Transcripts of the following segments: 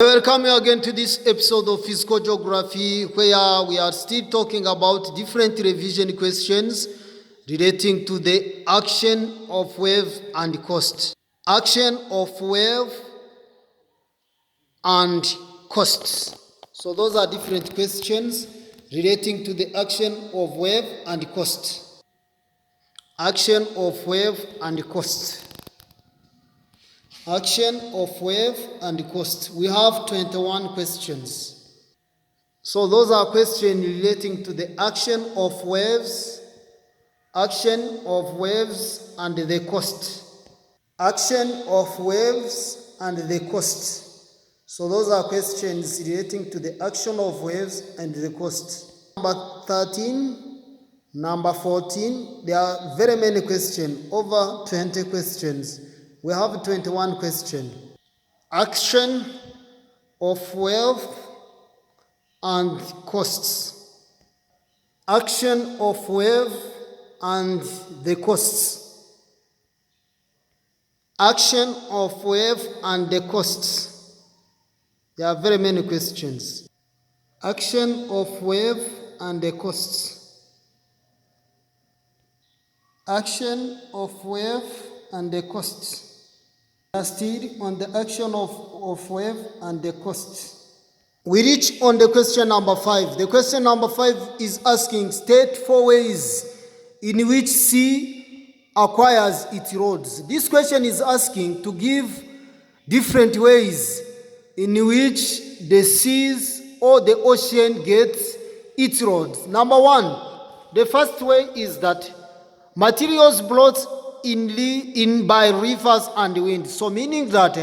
Welcome you again to this episode of Physical Geography, where we are still talking about different revision questions relating to the action of wave and cost. Action of wave and costs. So those are different questions relating to the action of wave and cost. Action of wave and cost. Action of wave and cost. We have 21 questions. So those are questions relating to the action of waves and the cost. Action of waves and the cost. So those are questions relating to the action of waves and the cost. Number 13, number 14, there are very many questions, over 20 questions. We have 21 questions. Action of wealth and costs. Action of wealth and the costs. Action of wealth and the costs. There are very many questions. Action of wealth and the costs. Action of wealth and the costs. We are still on the action of wave and the cost. We reach on the question number 5. The question number 5 is asking, state 4 ways in which sea acquires its roads. This question is asking to give different ways in which the seas or the ocean gets its roads. Number 1, the first way is that materials brought in by rivers and wind. So meaning that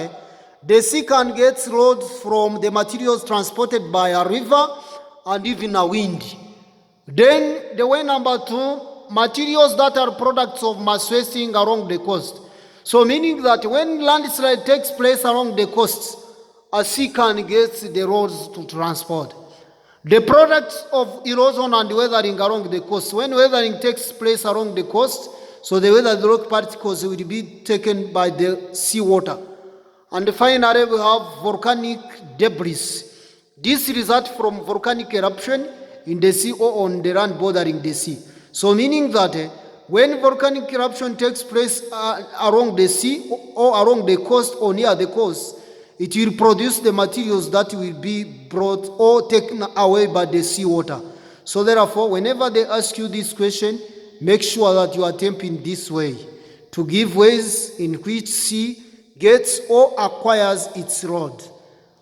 the sea can get roads from the materials transported by a river and even a wind. Then the way number 2, materials that are products of mass wasting along the coast. So meaning that when landslide takes place along the coast, a sea can get the roads to transport. The products of erosion and weathering along the coast. When weathering takes place along the coast, so the weathered rock particles will be taken by the seawater. And finally, we have volcanic debris. This results from volcanic eruption in the sea or on the land bordering the sea. So meaning that when volcanic eruption takes place along the sea or along the coast or near the coast, it will produce the materials that will be brought or taken away by the seawater. So therefore, whenever they ask you this question, make sure that you attempt in this way to give ways in which sea gets or acquires its road.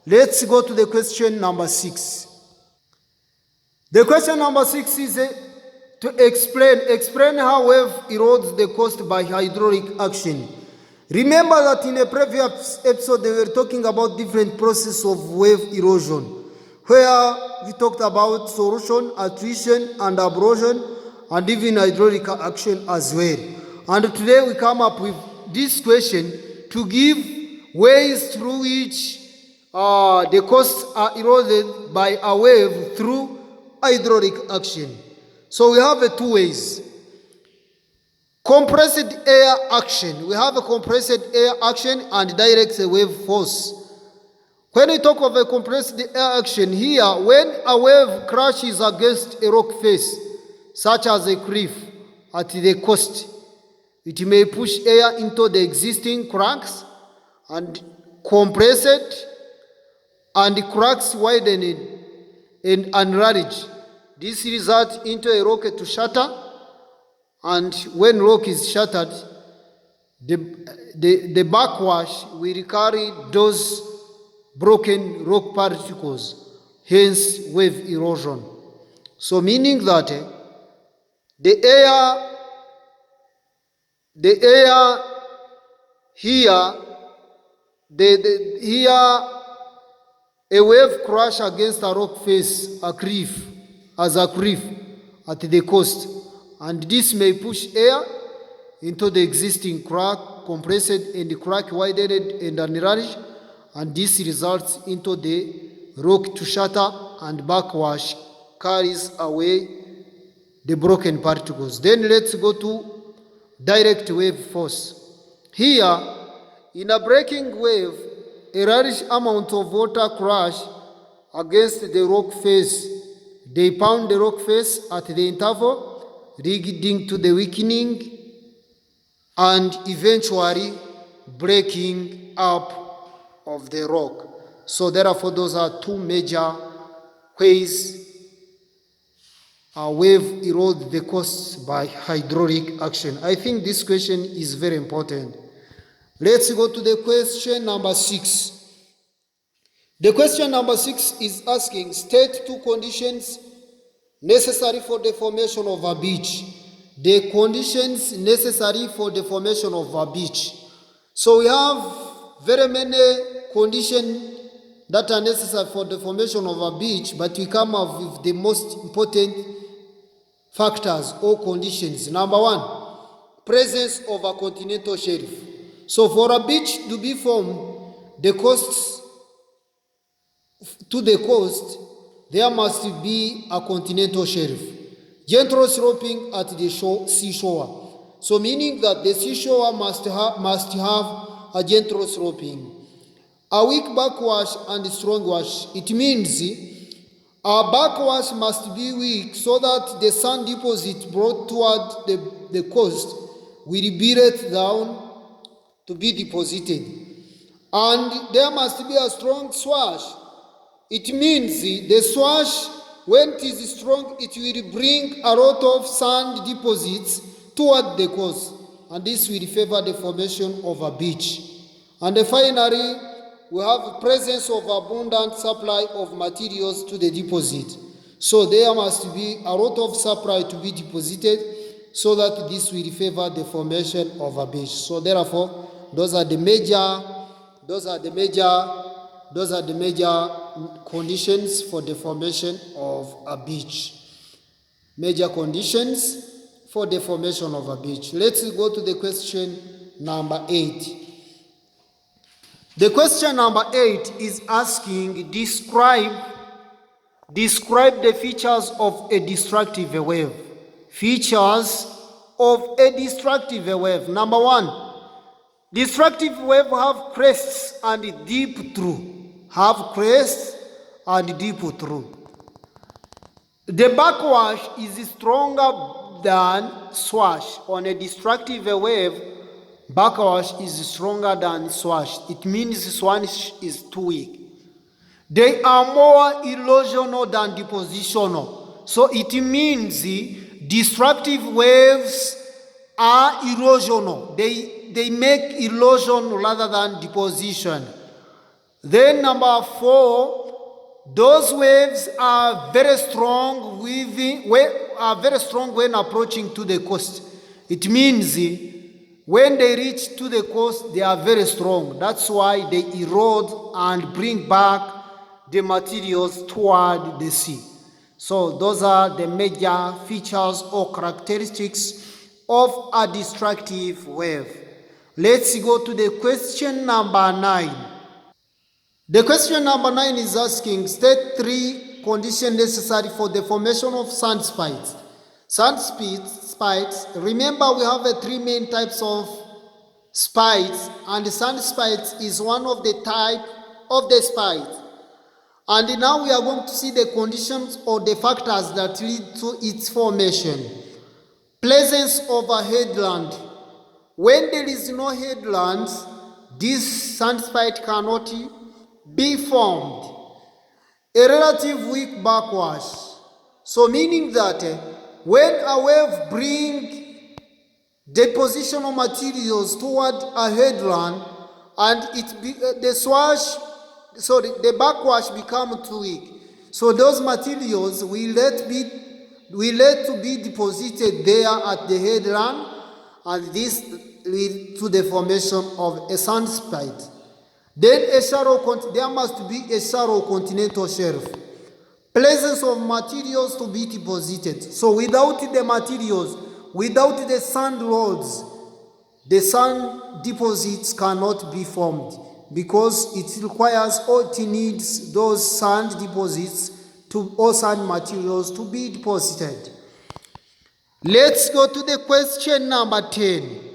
Let's go to the question number 6. The question number 6 is to explain how wave erodes the coast by hydraulic action. Remember that in a previous episode they were talking about different processes of wave erosion, where we talked about solution, attrition, and abrasion, and even hydraulic action as well. And today we come up with this question to give ways through which the coasts are eroded by a wave through hydraulic action. So we have 2 ways. Compressed air action. We have a compressed air action and direct wave force. When we talk of a compressed air action here, when a wave crashes against a rock face, such as a cliff at the coast, it may push air into the existing cracks and compress it, and the cracks widen and enlarge. This results into a rock to shatter, and when rock is shattered, the backwash will carry those broken rock particles, hence wave erosion. So meaning that the air here, a wave crash against a rock face, a cliff at the coast, and this may push air into the existing crack, compress it, and the crack widened and enlarged, and this results into the rock to shatter, and backwash carries away the broken particles. Then let's go to direct wave force. Here, in a breaking wave, a large amount of water crash against the rock face. They pound the rock face at the interval, leading to the weakening and eventually breaking up of the rock. So therefore, those are two major ways a wave erode the coast by hydraulic action. I think this question is very important. Let's go to the question number 6. The question number 6 is asking, state two conditions necessary for the formation of a beach. The conditions necessary for the formation of a beach. So we have very many conditions that are necessary for the formation of a beach, but we come up with the most important factors or conditions. Number 1, presence of a continental shelf. So for a beach to be formed, to the coast, there must be a continental shelf, gentle sloping at the seashore. So meaning that the seashore must have a gentle sloping. A weak backwash and strong wash. It means a backwash must be weak so that the sand deposit brought toward the coast will be let down to be deposited. And there must be a strong swash. It means the swash, when it is strong, it will bring a lot of sand deposits toward the coast, and this will favor the formation of a beach. And finally, we have presence of abundant supply of materials to the deposit. So there must be a lot of supply to be deposited so that this will favor the formation of a beach. So therefore, those are the major conditions for the formation of a beach. Major conditions for the formation of a beach. Let's go to the question number 8. The question number 8 is asking, describe the features of a destructive wave. Features of a destructive wave. Number 1, destructive wave have crests and deep through. Have crests and deep through. The backwash is stronger than swash. On a destructive wave, backwash is stronger than swash. It means swash is too weak. They are more erosional than depositional. So it means destructive waves are erosional. They make erosion rather than deposition. Then number 4, those waves are very strong when approaching to the coast. It means when they reach to the coast, they are very strong. That's why they erode and bring back the materials toward the sea. So those are the major features or characteristics of a destructive wave. Let's go to the question number 9. The question number 9 is asking, state 3 conditions necessary for the formation of sand spites. Sand spites, remember we have 3 main types of spites, and the sand spites is one of the type of the spites. And now we are going to see the conditions or the factors that lead to its formation. Presence of a headland. When there is no headland, this sand spite cannot be formed. A relative weak backwash. So meaning that when a wave brings depositional materials toward a headland and the backwash become too weak. So those materials will let to be deposited there at the headland, and this lead to the formation of a sand spite. Then there must be a shallow continental shelf. Presence of materials to be deposited. So without the materials, without the sand rods, the sand deposits cannot be formed, because it requires or it needs those sand deposits or sand materials to be deposited. Let's go to the question number 10.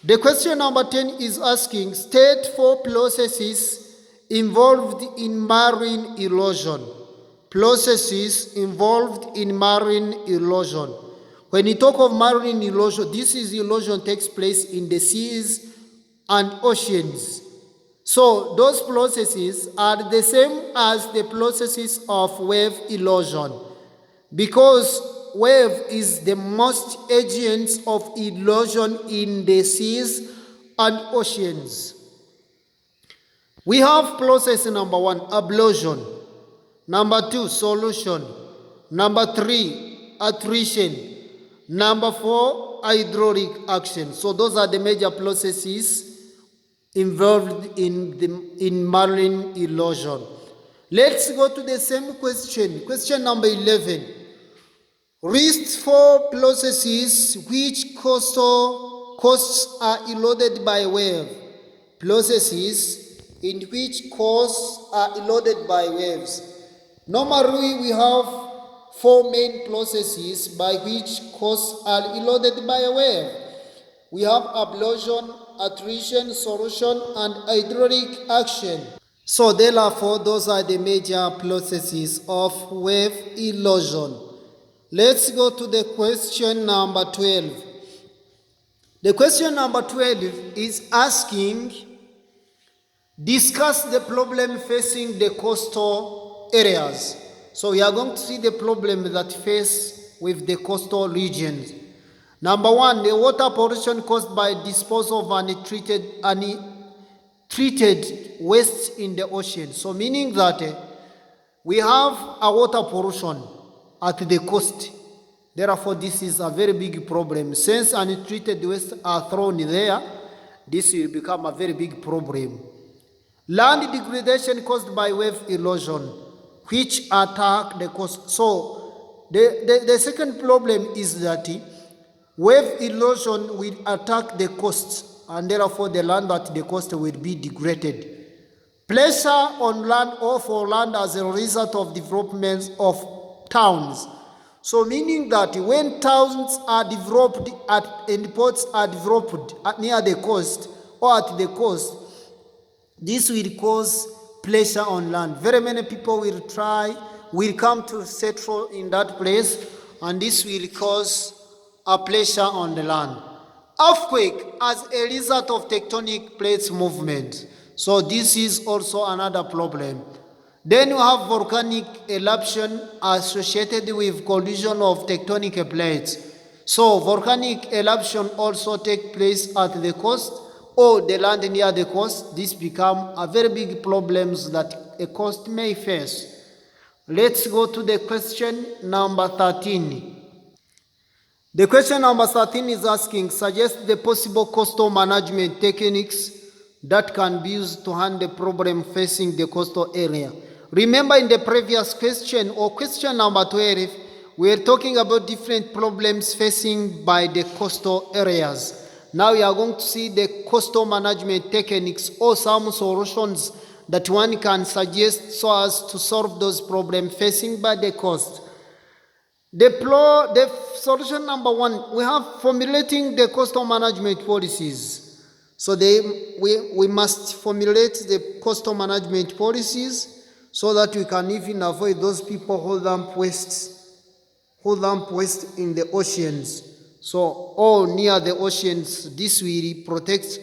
The question number 10 is asking, state 4 processes involved in marine erosion. Processes involved in marine erosion. When you talk of marine erosion, this is erosion takes place in the seas and oceans. So those processes are the same as the processes of wave erosion, because wave is the most agents of erosion in the seas and oceans. We have process number 1, ablution. Number 2, solution. Number 3, attrition. Number 4, hydraulic action. So those are the major processes involved in marine erosion. Let's go to the same question. Question number 11. List 4 processes which coasts are eroded by wave. Processes in which coasts are eroded by waves. Normally, we have 4 main processes by which coasts are eroded by a wave. We have ablution, attrition, solution, and hydraulic action. So therefore, those are the major processes of wave erosion. Let's go to the question number 12. The question number 12 is asking, discuss the problem facing the coastal areas. So we are going to see the problem that face with the coastal regions. Number 1, the water pollution caused by disposal of untreated waste in the ocean. So meaning that we have a water pollution at the coast. Therefore, this is a very big problem. Since untreated waste are thrown there, this will become a very big problem. Land degradation caused by wave erosion, which attack the coast. So the second problem is that wave erosion will attack the coast, and therefore the land at the coast will be degraded. Pressure on land or for land as a result of development of towns. So meaning that when towns are developed and ports are developed near the coast or at the coast, this will cause pressure on land. Very many people will come to settle in that place, and this will cause a pressure on the land. Earthquake as a result of tectonic plates movement. So this is also another problem. Then you have volcanic eruption associated with collision of tectonic plates. So volcanic eruption also take place at the coast or the land near the coast. This become a very big problems that a coast may face. Let's go to the question number 13. The question number 13 is asking, suggest the possible coastal management techniques that can be used to handle the problem facing the coastal area. Remember in the previous question or question number 12, we are talking about different problems facing by the coastal areas. Now we are going to see the coastal management techniques or some solutions that one can suggest so as to solve those problems facing by the coast. The solution number 1, we have formulating the coastal management policies. So we must formulate the coastal management policies so that we can even avoid those people who dump waste in the oceans. So all near the oceans, this will protect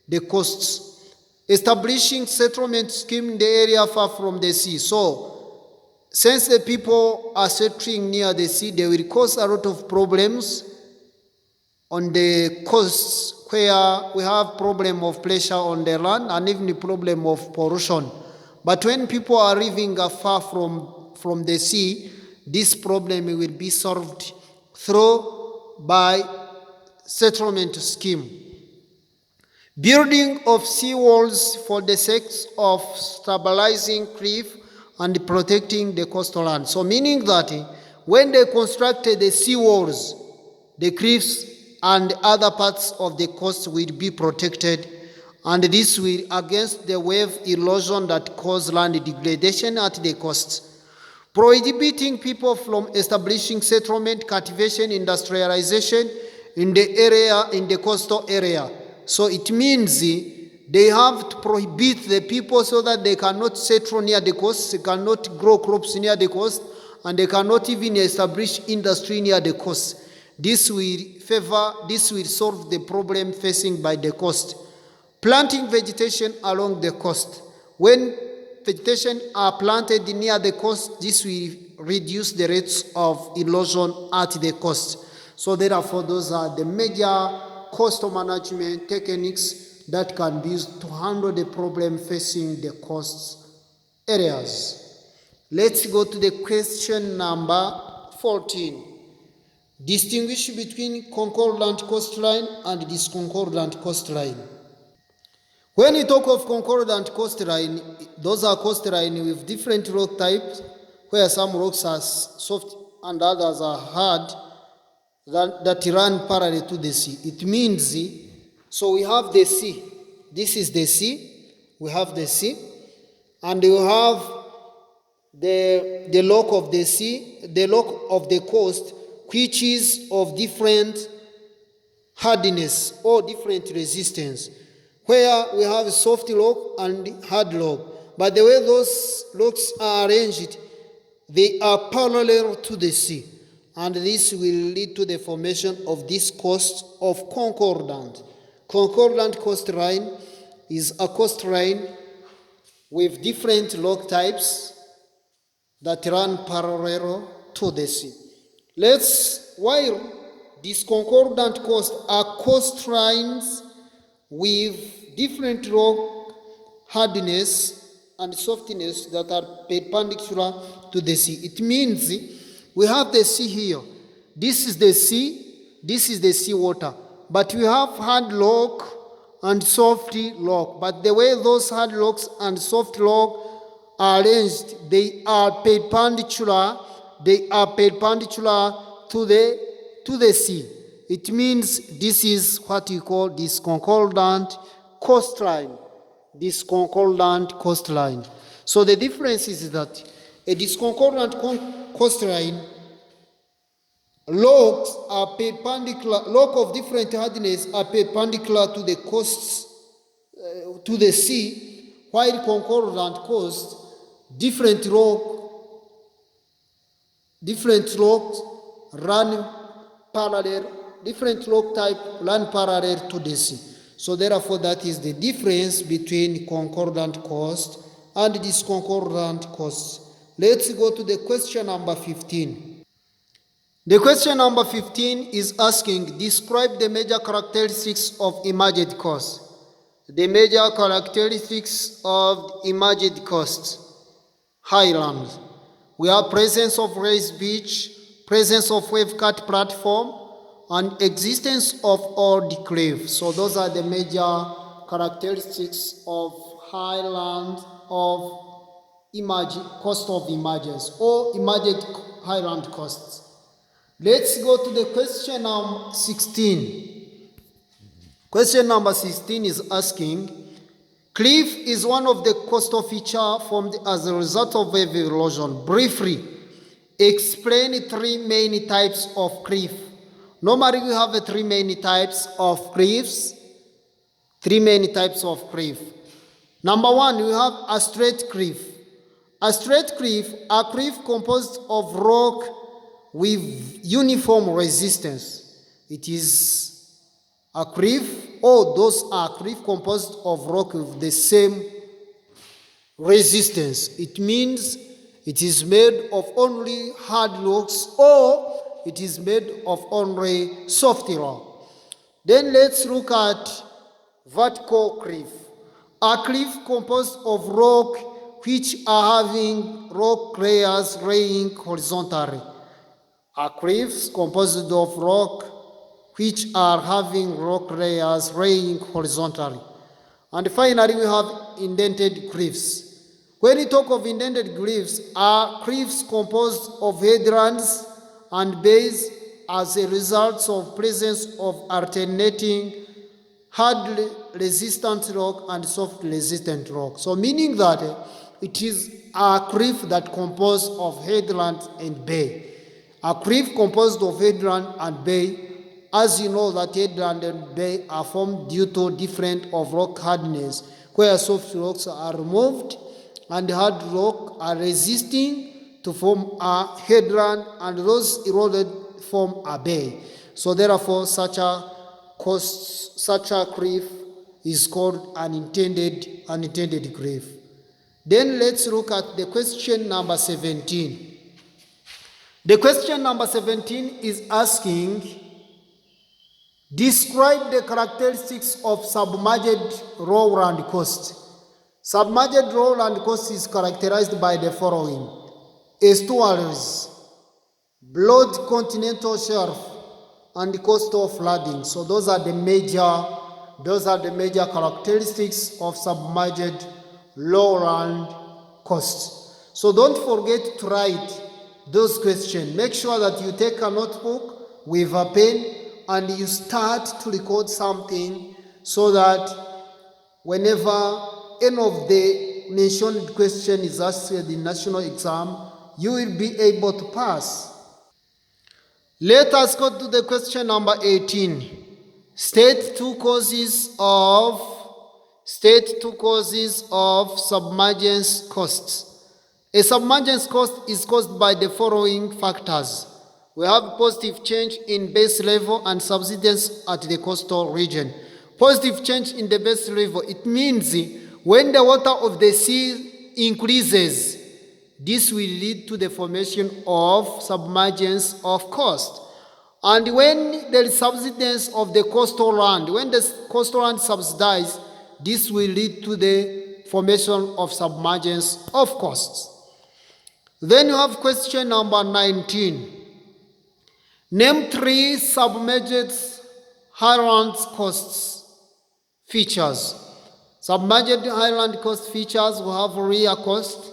the coasts. Establishing settlement scheme in the area far from the sea. So since the people are settling near the sea, they will cause a lot of problems on the coasts where we have problem of pressure on the land and even the problem of pollution. But when people are living far from the sea, this problem will be solved by settlement scheme. Building of seawalls for the sake of stabilizing cliff and protecting the coastal land. So meaning that when they constructed the seawalls, the cliffs and other parts of the coast will be protected, and this will against the wave erosion that cause land degradation at the coast. Prohibiting people from establishing settlement, cultivation, industrialization in the coastal area. So it means They have to prohibit the people so that they cannot settle near the coast, they cannot grow crops near the coast, and they cannot even establish industry near the coast. This will solve the problem facing by the coast. Planting vegetation along the coast. When vegetation are planted near the coast, this will reduce the rates of erosion at the coast. So therefore, those are the major coastal management techniques that can be used to handle the problem facing the coast areas. Let's go to the question number 14. Distinguish between concordant coastline and discordant coastline. When you talk of concordant coastline, those are coastline with different rock types, where some rocks are soft and others are hard, that run parallel to the sea. It means, so we have the sea. This is the sea. We have the sea. And you have the lock of the sea, the lock of the coast, which is of different hardness or different resistance, where we have soft lock and hard lock. But the way those locks are arranged, they are parallel to the sea. And this will lead to the formation of this coast of concordant. Concordant coastline is a coastline with different lock types that run parallel to the sea. While discordant coast are coastlines with different rock hardness and softness that are perpendicular to the sea. It means we have the sea here. This is the sea. This is the sea water. But we have hard lock and soft lock. But the way those hard locks and soft lock are arranged, they are perpendicular. They are perpendicular to the sea. It means this is what we call discordant coastline. Discordant coastline. So the difference is that a discordant coastline locks are perpendicular, lock of different hardness are perpendicular to the coasts, to the sea, while concordant coast, different locks run parallel, different lock type run parallel to the sea. So therefore, that is the difference between concordant coast and discordant coast. Let's go to the question number 15. The question number 15 is asking, describe the major characteristics of emerged coast. The major characteristics of emerged coast. Highlands. We have presence of raised beach, presence of wave-cut platform, and existence of old cliff. So those are the major characteristics of highland of coast of emergence or emerged highland coasts. Let's go to the question number 16. Question number 16 is asking, cliff is one of the coastal features formed as a result of wave erosion. Briefly, explain three main types of cliff. Normally, we have three main types of cliffs. Three main types of cliff. Number one, we have a straight cliff. A straight cliff, a cliff composed of rock with uniform resistance. It is a cliff, or those are cliff composed of rock with the same resistance. It means it is made of only hard rocks, or it is made of only soft rock. Then let's look at vertical cliff. A cliff composed of rock which are having rock layers laying horizontally. A cliffs composed of rock which are having rock layers laying horizontally. And finally, we have indented cliffs. When we talk of indented cliffs, are cliffs composed of headlands and bays as a result of presence of alternating hard resistant rock and soft resistant rock. So meaning that it is a cliff that composed of headland and bay. A cliff composed of headland and bay As you know that headland and bay are formed due to different of rock hardness, where soft rocks are removed and hard rock are resisting to form a headland, and those eroded form a bay. So therefore such a cliff is called an unintended cliff. Then let's look at the question number 17. The question number 17 is asking, describe the characteristics of submerged lowland coast. Submerged lowland coast is characterized by the following: estuaries, broad continental shelf, and coastal flooding. So those are the major characteristics of submerged lowland coast. So don't forget to write those questions. Make sure that you take a notebook with a pen and you start to record something, so that whenever any of the mentioned question is asked in national exam, you will be able to pass. Let us go to the question number 18. State two causes of submergence costs. A submergence cost is caused by the following factors. We have positive change in base level and subsidence at the coastal region. Positive change in the base level, it means when the water of the sea increases, this will lead to the formation of submergence of coast. And when there is subsidence of the coastal land, when the coastal land subsidies, this will lead to the formation of submergence of costs. Then you have question number 19. Name three submerged highlands coast features. Submerged highland coast features, we have Ria Coast,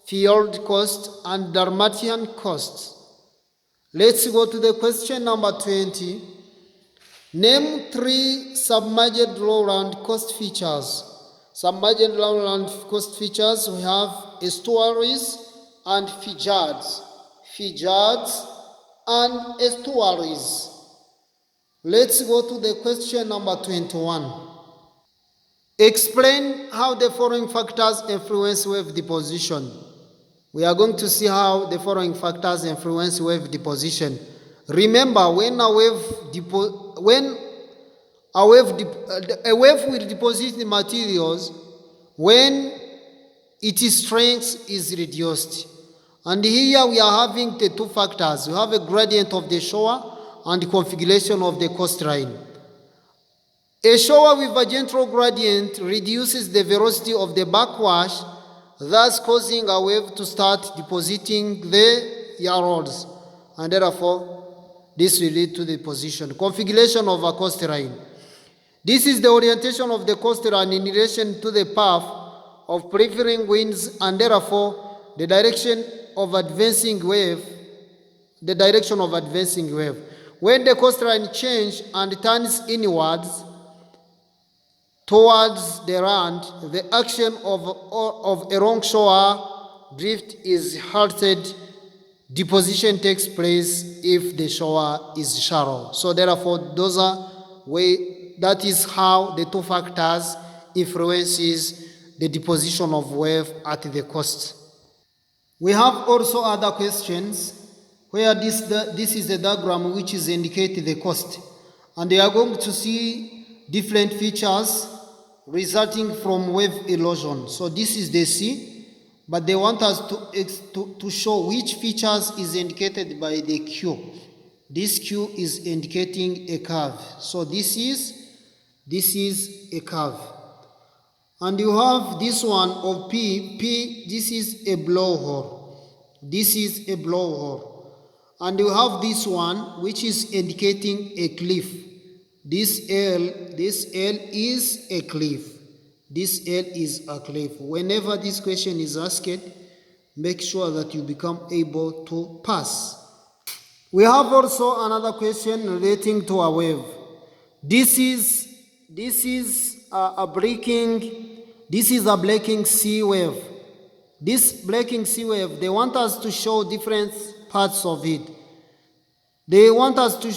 Fjord Coast, and Dalmatian Coast. Let's go to the question number 20. Name three submerged lowland coast features. Submerged lowland coast features, we have estuaries and fjords. Fjords and estuaries. Let's go to the question number 21. Explain how the following factors influence wave deposition. We are going to see how the following factors influence wave deposition. Remember, when a wave will deposit the materials when its strength is reduced. And here we are having the two factors. We have a gradient of the shore and configuration of the coastline. A shore with a gentle gradient reduces the velocity of the backwash, thus causing a wave to start depositing the yards, and therefore this will lead to the deposition. Configuration of a coastline. This is the orientation of the coastline in relation to the path of prevailing winds, and therefore the direction of advancing wave. When the coastline changes and turns inwards towards the land, the action of a longshore drift is halted. Deposition takes place if the shore is shallow. So therefore, that is how the two factors influences the deposition of wave at the coast. We have also other questions where this is a diagram which is indicating the coast, and they are going to see different features resulting from wave erosion. So this is the sea, but they want us to show which features is indicated by the Q. This Q is indicating a curve. So this is a curve. And you have this one of P. This is a blowhole. And you have this one which is indicating a cliff. This L is a cliff. Whenever this question is asked, make sure that you become able to pass. We have also another question relating to a wave. This is a breaking sea wave. This breaking sea wave, they want us to show different parts of it. They want us to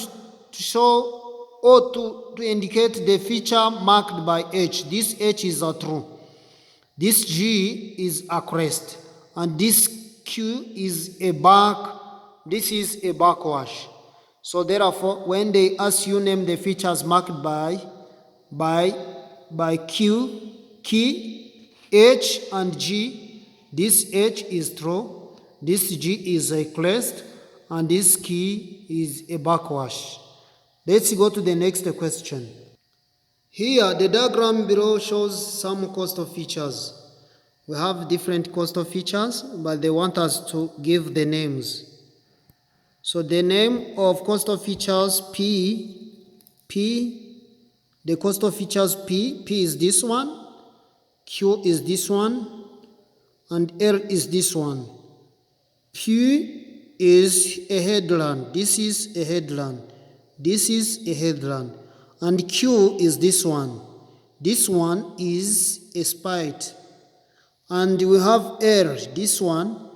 show or to indicate the feature marked by H. This H is a true. This G is a crest. And this Q is a back. This is a backwash. So therefore, when they ask you name the features marked by Q, key, H and G, this H is true, this G is a crest, and this key is a backwash. Let's go to the next question. Here, the diagram below shows some coastal features. We have different coastal features, but they want us to give the names. So the name of coastal features P, the coastal features P is this one, Q is this one, and R is this one. P is a headland. This is a headland. This is a headland. And Q is this one. This one is a spite. And we have R. This one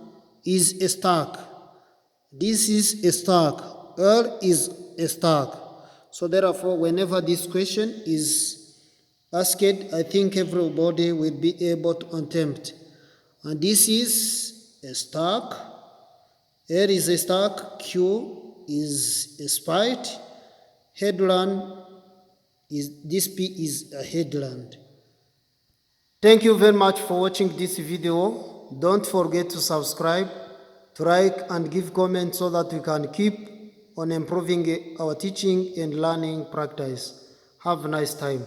is a stack. This is a stack. R is a stack. So therefore, whenever this question is asked, I think everybody will be able to attempt. And this is a stack. R is a stack. Q is a spite. Headland is this P is a headland. Thank you very much for watching this video. Don't forget to subscribe, to like and give comments so that we can keep on improving our teaching and learning practice. Have a nice time.